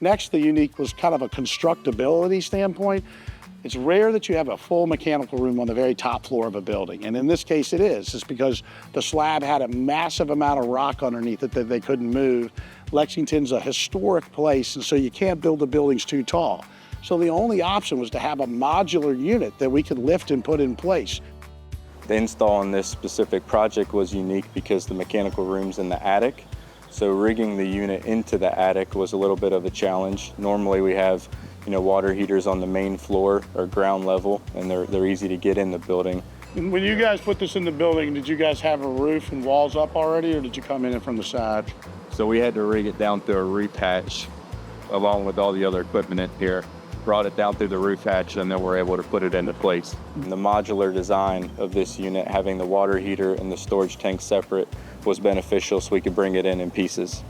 Next, the unique was kind of a constructability standpoint. It's rare that you have a full mechanical room on the very top floor of a building. And in this case, it is. It's because the slab had a massive amount of rock underneath it that they couldn't move. Lexington's a historic place, and so you can't build the buildings too tall. So the only option was to have a modular unit that we could lift and put in place. The install on this specific project was unique because the mechanical room's in the attic. So rigging the unit into the attic was a little bit of a challenge. Normally we have, water heaters on the main floor or ground level, and they're easy to get in the building. When you guys put this in the building, did you guys have a roof and walls up already, or did you come in from the side? So we had to rig it down through a roof hatch along with all the other equipment in here. Brought it down through the roof hatch, and then we're able to put it into place. The modular design of this unit, having the water heater and the storage tank separate, was beneficial so we could bring it in pieces.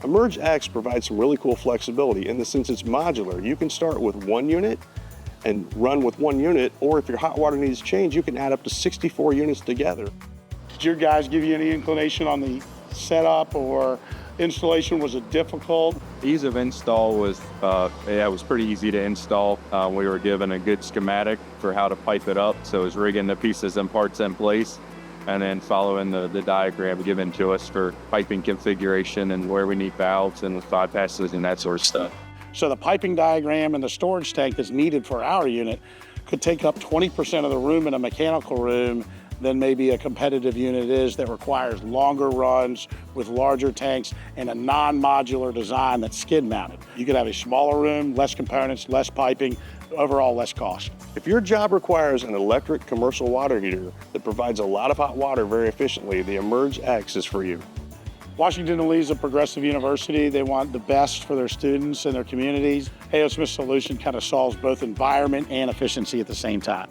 Emerge X provides some really cool flexibility in the sense it's modular. You can start with one unit and run with one unit, or if your hot water needs change, you can add up to 64 units together. Did your guys give you any inclination on the setup or installation? Was it difficult? Ease of install was, it was pretty easy to install. We were given a good schematic for how to pipe it up, so it was rigging the pieces and parts in place, and then following the diagram given to us for piping configuration and where we need valves and bypasses and that sort of stuff. So the piping diagram and the storage tank that's needed for our unit could take up 20% of the room in a mechanical room than maybe a competitive unit is that requires longer runs with larger tanks and a non-modular design that's skid mounted. You could have a smaller room, less components, less piping, overall less cost. If your job requires an electric commercial water heater that provides a lot of hot water very efficiently, the Emerge X is for you. Washington & Lee is a progressive university. They want the best for their students and their communities. A.O. Smith Solution kind of solves both environment and efficiency at the same time.